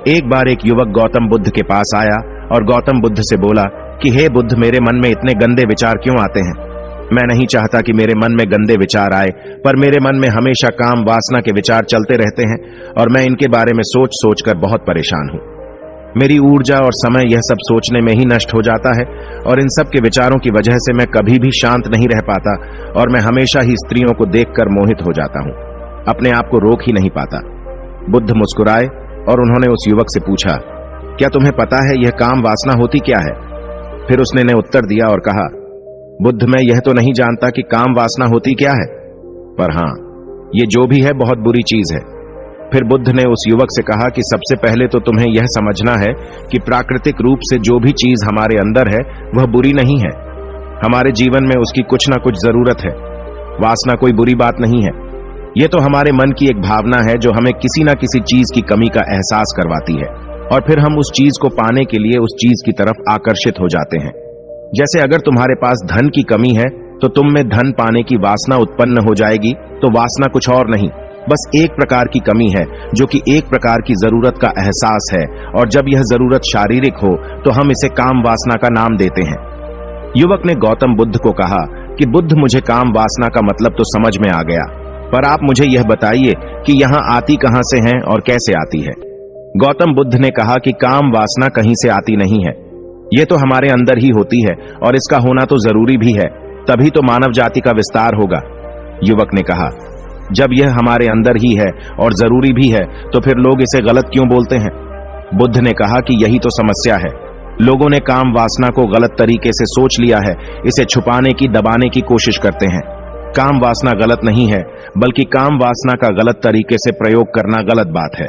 एक बार एक युवक गौतम बुद्ध के पास आया और गौतम बुद्ध से बोला कि हे बुद्ध, मेरे मन में इतने गंदे विचार क्यों आते हैं? मैं नहीं चाहता कि मेरे मन में गंदे विचार आए, पर मेरे मन में हमेशा काम वासना के विचार चलते रहते हैं और मैं इनके बारे में सोच सोच कर बहुत परेशान हूं। मेरी ऊर्जा और समय यह सब सोचने में ही नष्ट हो जाता है और इन सब के विचारों की वजह से मैं कभी भी शांत नहीं रह पाता और मैं हमेशा ही स्त्रियों को देखकर मोहित हो जाता हूं, अपने आप को रोक ही नहीं पाता। बुद्ध मुस्कुराए और उन्होंने उस युवक से पूछा, क्या तुम्हें पता है यह काम वासना होती क्या है? फिर उसने ने उत्तर दिया और कहा, बुद्ध, मैं यह तो नहीं जानता कि काम वासना होती क्या है, पर हां, ये जो भी है बहुत बुरी चीज है। फिर बुद्ध ने उस युवक से कहा कि सबसे पहले तो तुम्हें यह समझना है कि प्राकृतिक रूप से जो भी चीज हमारे अंदर है वह बुरी नहीं है। हमारे जीवन में उसकी कुछ ना कुछ जरूरत है। वासना कोई बुरी बात नहीं है। यह तो हमारे मन की एक भावना है जो हमें किसी ना किसी चीज की कमी का एहसास करवाती है और फिर हम उस चीज को पाने के लिए उस चीज की तरफ आकर्षित हो जाते हैं। जैसे अगर तुम्हारे पास धन की कमी है तो तुम में धन पाने की वासना उत्पन्न हो जाएगी, तो वासना कुछ और नहीं, बस एक प्रकार की कमी है जो कि एक प्रकार की जरूरत का एहसास है, और जब यह जरूरत शारीरिक हो तो हम इसे काम वासना का नाम देते हैं। युवक ने गौतम बुद्ध को कहा कि बुद्ध, मुझे काम वासना का मतलब तो समझ में आ गया, पर आप मुझे यह बताइए कि यहां आती कहां से है और कैसे आती है? गौतम बुद्ध ने कहा कि काम वासना कहीं से आती नहीं है, यह तो हमारे अंदर ही होती है और इसका होना तो जरूरी भी है, तभी तो मानव जाति का विस्तार होगा। युवक ने कहा, जब यह हमारे अंदर ही है और जरूरी भी है तो फिर लोग इसे गलत क्यों बोलते हैं? बुद्ध ने कहा कि यही तो समस्या है। लोगों ने काम वासना को गलत तरीके से सोच लिया है, इसे छुपाने की, दबाने की कोशिश करते हैं। काम वासना गलत नहीं है, बल्कि काम वासना का गलत तरीके से प्रयोग करना गलत बात है।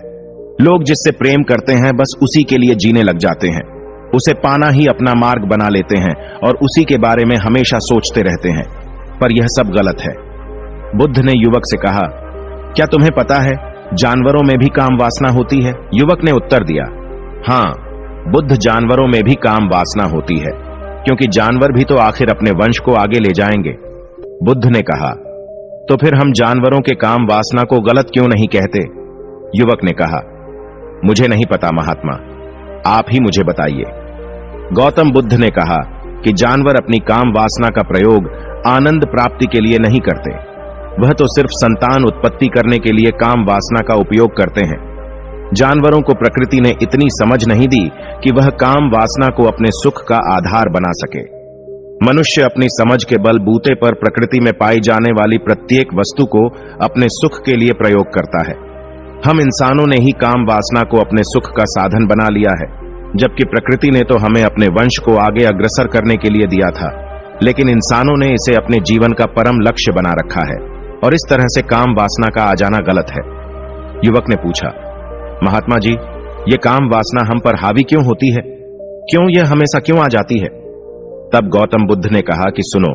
लोग जिससे प्रेम करते हैं बस उसी के लिए जीने लग जाते हैं, उसे पाना ही अपना मार्ग बना लेते हैं और उसी के बारे में हमेशा सोचते रहते हैं, पर यह सब गलत है। बुद्ध ने युवक से कहा, क्या तुम्हें पता है जानवरों में भी काम वासना होती है? युवक ने उत्तर दिया, हां, बुद्ध, जानवरों में भी काम वासना होती है, क्योंकि जानवर भी तो आखिर अपने वंश को आगे ले जाएंगे। बुद्ध ने कहा, तो फिर हम जानवरों के काम वासना को गलत क्यों नहीं कहते? युवक ने कहा, मुझे नहीं पता महात्मा, आप ही मुझे बताइए। गौतम बुद्ध ने कहा कि जानवर अपनी काम वासना का प्रयोग आनंद प्राप्ति के लिए नहीं करते, वह तो सिर्फ संतान उत्पत्ति करने के लिए काम वासना का उपयोग करते हैं। जानवरों को प्रकृति ने इतनी समझ नहीं दी कि वह काम वासना को अपने सुख का आधार बना सके। मनुष्य अपनी समझ के बलबूते पर प्रकृति में पाई जाने वाली प्रत्येक वस्तु को अपने सुख के लिए प्रयोग करता है। हम इंसानों ने ही काम वासना को अपने सुख का साधन बना लिया है, जबकि प्रकृति ने तो हमें अपने वंश को आगे अग्रसर करने के लिए दिया था, लेकिन इंसानों ने इसे अपने जीवन का परम लक्ष्य बना रखा है और इस तरह से काम वासना का आ जाना गलत है। युवक ने पूछा, महात्मा जी, ये काम वासना हम पर हावी क्यों होती है? क्यों यह हमेशा क्यों आ जाती है? तब गौतम बुद्ध ने कहा कि सुनो,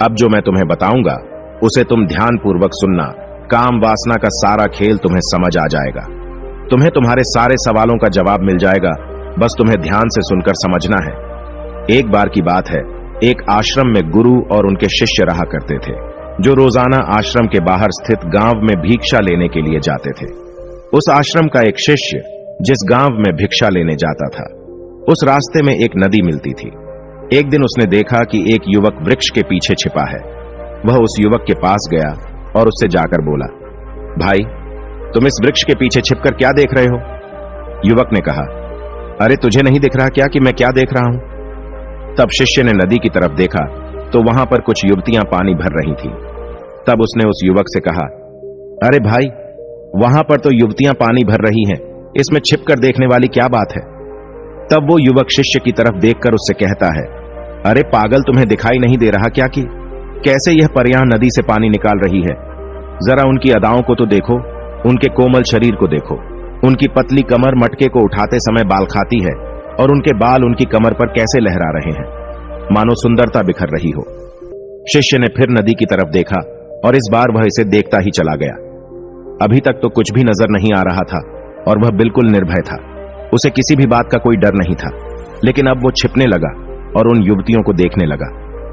अब जो मैं तुम्हें बताऊंगा उसे तुम ध्यानपूर्वक सुनना। काम वासना का सारा खेल तुम्हें समझ आ जाएगा, तुम्हें तुम्हारे सारे सवालों का जवाब मिल जाएगा, बस तुम्हें ध्यान से सुनकर समझना है। एक बार की बात है, एक आश्रम में गुरु और उनके शिष्य रहा करते थे, जो रोजाना आश्रम के बाहर स्थित गांव में भिक्षा लेने के लिए जाते थे। उस आश्रम का एक शिष्य जिस गांव में भिक्षा लेने जाता था, उस रास्ते में एक नदी मिलती थी। एक दिन उसने देखा कि एक युवक वृक्ष के पीछे छिपा है। वह उस युवक के पास गया और उससे जाकर बोला, भाई, तुम इस वृक्ष के पीछे छिपकर क्या देख रहे हो? युवक ने कहा, अरे तुझे नहीं दिख रहा क्या कि मैं क्या देख रहा हूं? तब शिष्य ने नदी की तरफ देखा तो वहां पर कुछ युवतियां पानी भर रही थीं। तब उसने उस युवक से कहा, अरे भाई, वहां पर तो युवतियां पानी भर रही हैं, इसमें छिपकर देखने वाली क्या बात है? तब वो युवक शिष्य की तरफ देखकर उससे कहता है, अरे पागल, तुम्हें दिखाई नहीं दे रहा क्या कि कैसे यह परियां नदी से पानी निकाल रही है? जरा उनकी अदाओं को तो देखो, उनके कोमल शरीर को देखो, उनकी पतली कमर मटके को उठाते समय बाल खाती है और उनके बाल उनकी कमर पर कैसे लहरा रहे हैं, मानो सुंदरता बिखर रही हो। शिष्य ने फिर नदी की तरफ देखा और इस बार वह इसे देखता ही चला गया। अभी तक तो कुछ भी नजर नहीं आ रहा था और वह बिल्कुल निर्भय था, उसे किसी भी बात का कोई डर नहीं था। लेकिन अब वो छिपने लगा और उन युवतियों को देखने लगा,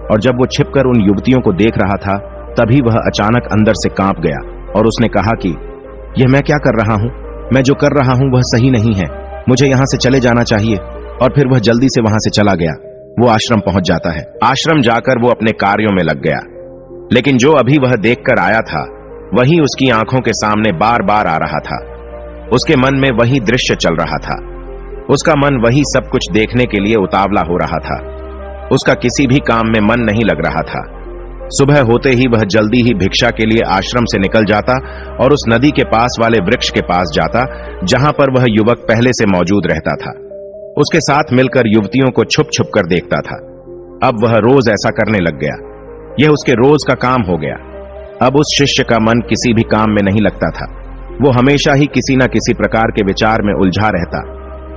और जब वो छिपकर उन युवतियों को देख रहा था तभी वह अचानक अंदर से कांप गया और उसने कहा कि यह मैं क्या कर रहा हूं? मैं जो कर रहा हूं वह सही नहीं है, मुझे यहां से चले जाना चाहिए। और फिर वह जल्दी से वहां से चला गया। वो आश्रम पहुंच जाता है। आश्रम जाकर वो अपने कार्यों में लग गया, लेकिन जो अभी वह देखकर आया था वही उसकी आंखों के सामने बार बार आ रहा था। उसके मन में वही दृश्य चल रहा था। उसका मन वही सब कुछ देखने के लिए उतावला हो रहा था। उसका किसी भी काम में मन नहीं लग रहा था। सुबह होते ही वह जल्दी ही भिक्षा के लिए आश्रम से निकल जाता और उस नदी के पास वाले वृक्ष के पास जाता जहां पर वह युवक पहले से मौजूद रहता था। उसके साथ मिलकर युवतियों को छुप छुप कर देखता था। अब वह रोज ऐसा करने लग गया। यह उसके रोज का काम हो गया। अब उस शिष्य का मन किसी भी काम में नहीं लगता था। वो हमेशा ही किसी न किसी प्रकार के विचार में उलझा रहता।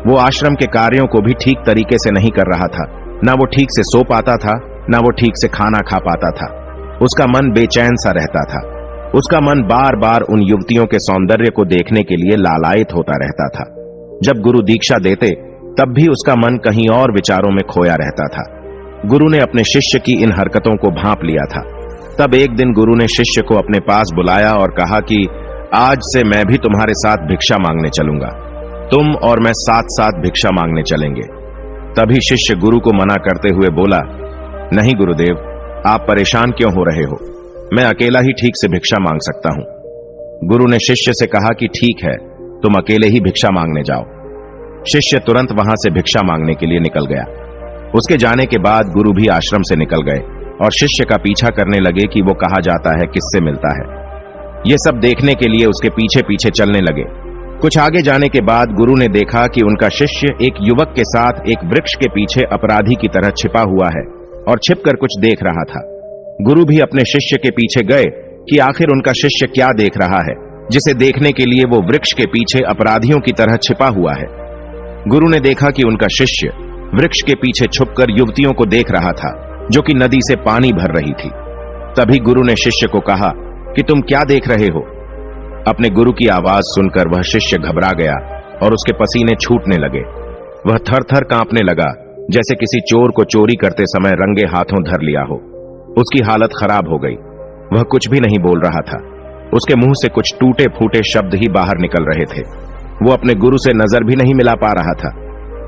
वो आश्रम के कार्यों को भी ठीक तरीके से नहीं कर रहा था। ना वो ठीक से सो पाता था, ना वो ठीक से खाना खा पाता था। उसका मन बेचैन सा रहता था। उसका मन बार बार उन युवतियों के सौंदर्य को देखने के लिए लालायित होता रहता था। जब गुरु दीक्षा देते तब भी उसका मन कहीं और विचारों में खोया रहता था। गुरु ने अपने शिष्य की इन हरकतों को भांप लिया था। तब एक दिन गुरु ने शिष्य को अपने पास बुलाया और कहा कि आज से मैं भी तुम्हारे साथ भिक्षा मांगने चलूंगा। तुम और मैं साथ साथ भिक्षा मांगने चलेंगे। तभी शिष्य गुरु को मना करते हुए बोला, नहीं गुरुदेव, आप परेशान क्यों हो रहे हो? मैं अकेला ही ठीक से भिक्षा मांग सकता हूं। गुरु ने शिष्य से कहा कि ठीक है, तुम अकेले ही भिक्षा मांगने जाओ। शिष्य तुरंत वहां से भिक्षा मांगने के लिए निकल गया। उसके जाने के बाद गुरु भी आश्रम से निकल गए और शिष्य का पीछा करने लगे कि वो कहा जाता है, किससे मिलता है। ये सब देखने के लिए उसके पीछे पीछे चलने लगे। कुछ आगे जाने के बाद गुरु ने देखा कि उनका शिष्य एक युवक के साथ एक वृक्ष के पीछे अपराधी की तरह छिपा हुआ है और छिपकर कुछ देख रहा था। गुरु भी अपने शिष्य के पीछे गए कि आखिर उनका शिष्य क्या देख रहा है, जिसे देखने के लिए वो वृक्ष के पीछे अपराधियों की तरह छिपा हुआ है। गुरु ने देखा कि उनका शिष्य वृक्ष के पीछे छुपकर युवतियों को देख रहा था जो कि नदी से पानी भर रही थी। तभी गुरु ने शिष्य को कहा कि तुम क्या देख रहे हो? अपने गुरु की आवाज सुनकर वह शिष्य घबरा गया और उसके पसीने छूटने लगे। वह थर थर कांपने लगा, जैसे किसी चोर को चोरी करते समय रंगे हाथों धर लिया हो। उसकी हालत खराब हो गई। वह कुछ भी नहीं बोल रहा था। उसके मुंह से कुछ टूटे फूटे शब्द ही बाहर निकल रहे थे। वो अपने गुरु से नजर भी नहीं मिला पा रहा था।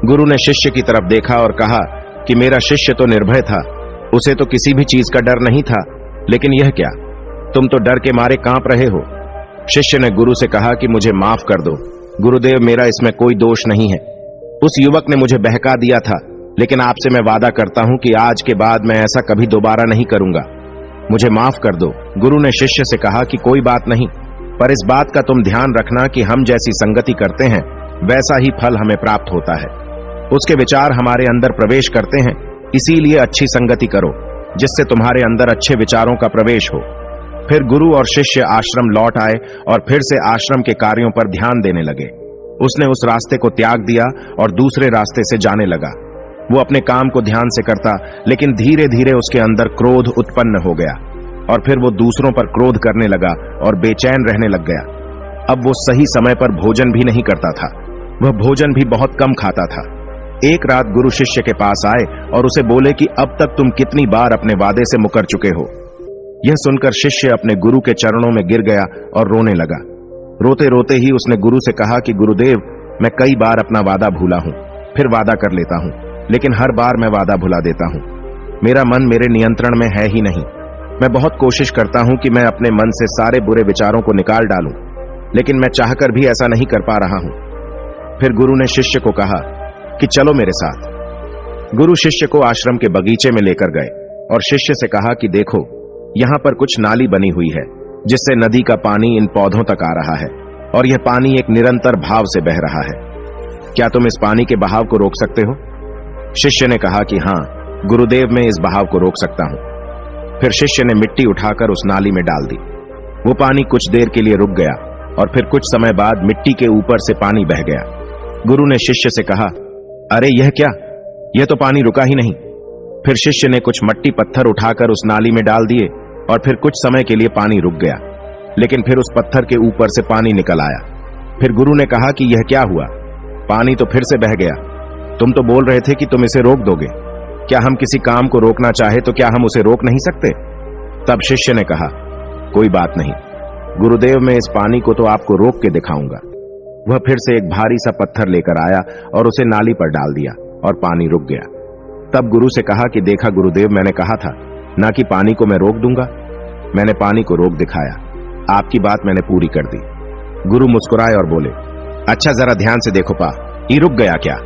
गुरु ने शिष्य की तरफ देखा और कहा कि मेरा शिष्य तो निर्भय था, उसे तो किसी भी चीज का डर नहीं था, लेकिन यह क्या, तुम तो डर के मारे कांप रहे हो। शिष्य ने गुरु से कहा कि मुझे माफ कर दो गुरुदेव, मेरा इसमें कोई दोष नहीं है। उस युवक ने मुझे बहका दिया था, लेकिन आपसे मैं वादा करता हूं कि आज के बाद मैं ऐसा कभी दोबारा नहीं करूंगा। मुझे माफ कर दो। गुरु ने शिष्य से कहा कि कोई बात नहीं, पर इस बात का तुम ध्यान रखना कि हम जैसी संगति करते हैं वैसा ही फल हमें प्राप्त होता है। उसके विचार हमारे अंदर प्रवेश करते हैं, इसीलिए अच्छी संगति करो जिससे तुम्हारे अंदर अच्छे विचारों का प्रवेश हो। फिर गुरु और शिष्य आश्रम लौट आए और फिर से आश्रम के कार्यों पर ध्यान देने लगे। उसने उस रास्ते को त्याग दिया और दूसरे रास्ते से जाने लगा। वो अपने काम को ध्यान से करता, लेकिन धीरे धीरे उसके अंदर क्रोध उत्पन्न हो गया और फिर वो दूसरों पर क्रोध करने लगा और बेचैन रहने लग गया। अब वो सही समय पर भोजन भी नहीं करता था। वह भोजन भी बहुत कम खाता था। एक रात गुरु शिष्य के पास आए और उसे बोले कि अब तक तुम कितनी बार अपने वादे से मुकर चुके हो। यह सुनकर शिष्य अपने गुरु के चरणों में गिर गया और रोने लगा। रोते रोते ही उसने गुरु से कहा कि गुरुदेव, मैं कई बार अपना वादा भूला हूं, फिर वादा कर लेता हूं, लेकिन हर बार मैं वादा भुला देता हूं। मेरा मन मेरे नियंत्रण में है ही नहीं। मैं बहुत कोशिश करता हूं कि मैं अपने मन से सारे बुरे विचारों को निकाल डालूं, लेकिन मैं चाहकर भी ऐसा नहीं कर पा रहा हूं। फिर गुरु ने शिष्य को कहा कि चलो मेरे साथ। गुरु शिष्य को आश्रम के बगीचे में लेकर गए और शिष्य से कहा कि देखो, यहां पर कुछ नाली बनी हुई है जिससे नदी का पानी इन पौधों तक आ रहा है और यह पानी एक निरंतर भाव से बह रहा है। क्या तुम इस पानी के बहाव को रोक सकते हो? शिष्य ने कहा कि हां गुरुदेव, मैं इस बहाव को रोक सकता हूं। फिर शिष्य ने मिट्टी उठाकर उस नाली में डाल दी। वो पानी कुछ देर के लिए रुक गया और फिर कुछ समय बाद मिट्टी के ऊपर से पानी बह गया। गुरु ने शिष्य से कहा, अरे यह क्या, यह तो पानी रुका ही नहीं। फिर शिष्य ने कुछ मट्टी पत्थर उठाकर उस नाली में डाल दिए और फिर कुछ समय के लिए पानी रुक गया, लेकिन फिर उस पत्थर के ऊपर से पानी निकल आया। फिर गुरु ने कहा कि यह क्या हुआ, पानी तो फिर से बह गया। तुम तो बोल रहे थे कि तुम इसे रोक दोगे। क्या हम किसी काम को रोकना चाहे तो क्या हम उसे रोक नहीं सकते? तब शिष्य ने कहा, कोई बात नहीं गुरुदेव, मैं इस पानी को तो आपको रोक के दिखाऊंगा। वह फिर से एक भारी सा पत्थर लेकर आया और उसे नाली पर डाल दिया और पानी रुक गया। तब गुरु से कहा कि देखा गुरुदेव, मैंने कहा था ना कि पानी को मैं रोक दूंगा। मैंने पानी को रोक दिखाया, आपकी बात मैंने पूरी कर दी। गुरु मुस्कुराए और बोले, अच्छा जरा ध्यान से देखो पा, ये रुक गया क्या?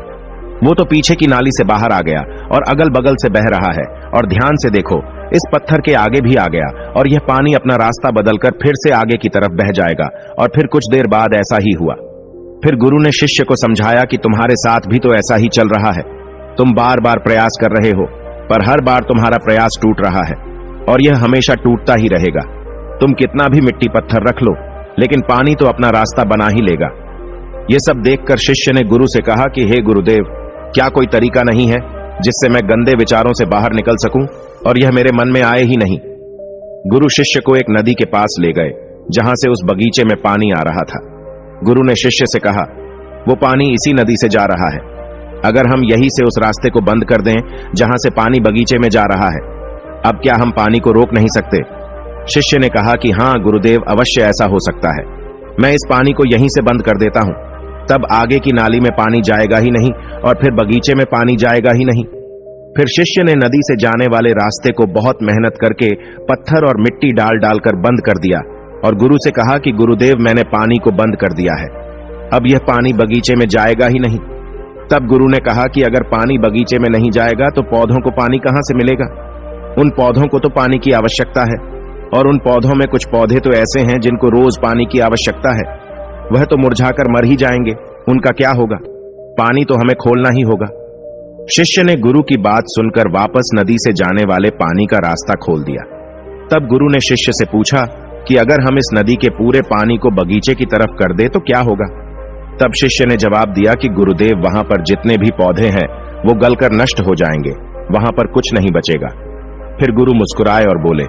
वो तो पीछे की नाली से बाहर आ गया और अगल बगल से बह रहा है। और ध्यान से देखो, इस पत्थर के आगे भी आ गया और यह पानी अपना रास्ता बदलकर फिर से आगे की तरफ बह जाएगा। और फिर कुछ देर बाद ऐसा ही हुआ। फिर गुरु ने शिष्य को समझाया कि तुम्हारे साथ भी तो ऐसा ही चल रहा है। तुम बार बार प्रयास कर रहे हो, पर हर बार तुम्हारा प्रयास टूट रहा है और यह हमेशा टूटता ही रहेगा। तुम कितना भी मिट्टी पत्थर रख लो, लेकिन पानी तो अपना रास्ता बना ही लेगा। यह सब देखकर शिष्य ने गुरु से कहा कि हे गुरुदेव, क्या कोई तरीका नहीं है जिससे मैं गंदे विचारों से बाहर निकल सकूं और यह मेरे मन में आए ही नहीं? गुरु शिष्य को एक नदी के पास ले गए जहां से उस बगीचे में पानी आ रहा था। गुरु ने शिष्य से कहा, वो पानी इसी नदी से जा रहा है। अगर हम यहीं से उस रास्ते को बंद कर दें जहां से पानी बगीचे में जा रहा है, अब क्या हम पानी को रोक नहीं सकते? शिष्य ने कहा कि हां गुरुदेव, अवश्य ऐसा हो सकता है। मैं इस पानी को यहीं से बंद कर देता हूं, तब आगे की नाली में पानी जाएगा ही नहीं और फिर बगीचे में पानी जाएगा ही नहीं। फिर शिष्य ने नदी से जाने वाले रास्ते को बहुत मेहनत करके पत्थर और मिट्टी डाल डालकर बंद कर दिया और गुरु से कहा कि गुरुदेव, मैंने पानी को बंद कर दिया है, अब यह पानी बगीचे में जाएगा ही नहीं। तब गुरु ने कहा कि अगर पानी बगीचे में नहीं जाएगा तो पौधों को पानी कहां से मिलेगा? उन पौधों को तो पानी की आवश्यकता है और उन पौधों में कुछ पौधे तो ऐसे हैं जिनको रोज पानी की आवश्यकता है। वह तो मुरझाकर मर ही जाएंगे, उनका क्या होगा? पानी तो हमें खोलना ही होगा। शिष्य ने गुरु की बात सुनकर वापस नदी से जाने वाले पानी का रास्ता खोल दिया। तब गुरु ने शिष्य से पूछा कि अगर हम इस नदी के पूरे पानी को बगीचे की तरफ कर दे तो क्या होगा? तब शिष्य ने जवाब दिया कि गुरुदेव, वहां पर जितने भी पौधे हैं वो गलकर नष्ट हो जाएंगे, वहां पर कुछ नहीं बचेगा। फिर गुरु मुस्कुराए और बोले,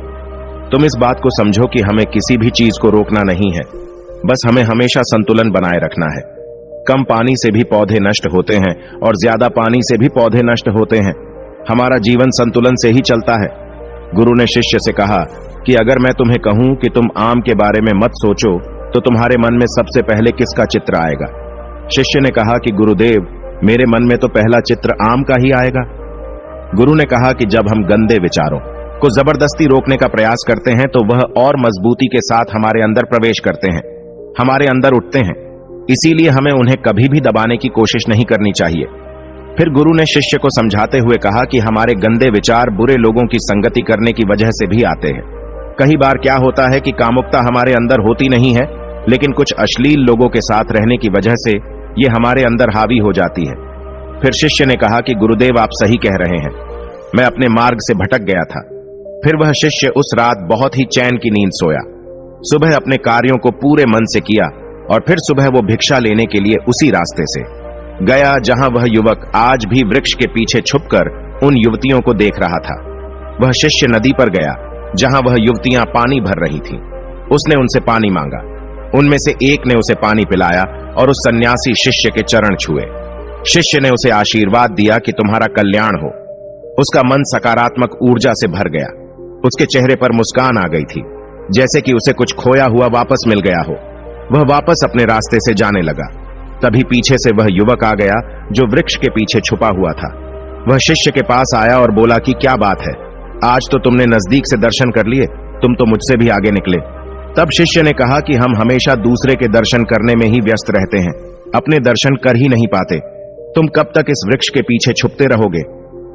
तुम इस बात को समझो कि हमें किसी भी चीज को रोकना नहीं है, बस हमें हमेशा संतुलन बनाए रखना है। कम पानी से भी पौधे नष्ट होते हैं और ज्यादा पानी से भी पौधे नष्ट होते हैं। हमारा जीवन संतुलन से ही चलता है। गुरु ने शिष्य से कहा कि अगर मैं तुम्हें कहूं कि तुम आम के बारे में मत सोचो तो तुम्हारे मन में सबसे पहले किसका चित्र आएगा? शिष्य ने कहा कि गुरुदेव, मेरे मन में तो पहला चित्र आम का ही आएगा। गुरु ने कहा कि जब हम गंदे विचारों को जबरदस्ती रोकने का प्रयास करते हैं तो वह और मजबूती के साथ हमारे अंदर प्रवेश करते हैं, हमारे अंदर उठते हैं। इसीलिए हमें उन्हें कभी भी दबाने की कोशिश नहीं करनी चाहिए। फिर गुरु ने शिष्य को समझाते हुए कहा कि हमारे गंदे विचार बुरे लोगों की संगति करने की वजह से भी आते हैं। कई बार क्या होता है कि कामुकता हमारे अंदर होती नहीं है, लेकिन कुछ अश्लील लोगों के साथ रहने की वजह से ये हमारे अंदर हावी हो जाती है। फिर शिष्य ने कहा कि गुरुदेव, आप सही कह रहे हैं, मैं अपने मार्ग से भटक गया था। फिर वह शिष्य उस रात बहुत ही चैन की नींद सोया। सुबह अपने कार्यों को पूरे मन से किया और फिर सुबह वो भिक्षा लेने के लिए उसी रास्ते से गया जहां वह युवक आज भी वृक्ष के पीछे छुपकर उन युवतियों को देख रहा था। वह शिष्य नदी पर गया जहां वह युवतियां पानी भर रही थीं। उसने उनसे पानी मांगा। उनमें से एक ने उसे पानी पिलाया और उस सन्यासी शिष्य के चरण छुए। शिष्य ने उसे आशीर्वाद दिया कि तुम्हारा कल्याण हो। उसका मन सकारात्मक ऊर्जा से भर गया। उसके चेहरे पर मुस्कान आ गई थी, जैसे कि उसे कुछ खोया हुआ वापस मिल गया हो। वह वापस अपने रास्ते से जाने लगा। तभी पीछे से वह युवक आ गया जो वृक्ष के पीछे छुपा हुआ था। वह शिष्य के पास आया और बोला कि क्या बात है, आज तो तुमने नजदीक से दर्शन कर लिए, तुम तो मुझसे भी आगे निकले। तब शिष्य ने कहा कि हम हमेशा दूसरे के दर्शन करने में ही व्यस्त रहते हैं, अपने दर्शन कर ही नहीं पाते। तुम कब तक इस वृक्ष के पीछे छुपते रहोगे?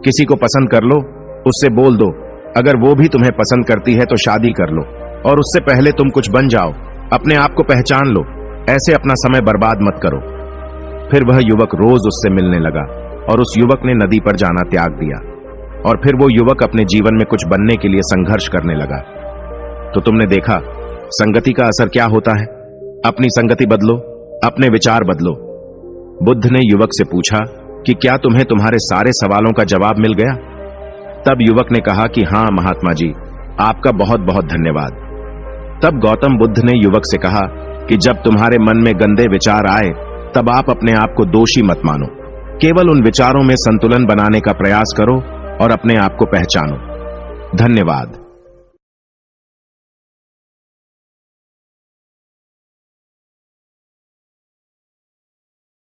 किसी को पसंद कर लो, उससे बोल दो। अगर वो भी तुम्हें पसंद करती है तो शादी कर लो, और उससे पहले तुम कुछ बन जाओ, अपने आप को पहचान लो। ऐसे अपना समय बर्बाद मत करो। फिर वह युवक रोज उससे मिलने लगा और उस युवक ने नदी पर जाना त्याग दिया। और फिर वो युवक अपने जीवन में कुछ बनने के लिए संघर्ष करने लगा। तो तुमने देखा संगति का असर क्या होता है। अपनी संगति बदलो, अपने विचार बदलो। बुद्ध ने युवक से पूछा कि क्या तुम्हें तुम्हारे सारे सवालों का जवाब मिल गया? तब युवक ने कहा कि हां महात्मा जी, आपका बहुत बहुत धन्यवाद। तब गौतम बुद्ध ने युवक से कहा कि जब तुम्हारे मन में गंदे विचार आए तब आप अपने आप को दोषी मत मानो, केवल उन विचारों में संतुलन बनाने का प्रयास करो और अपने आप को पहचानो। धन्यवाद।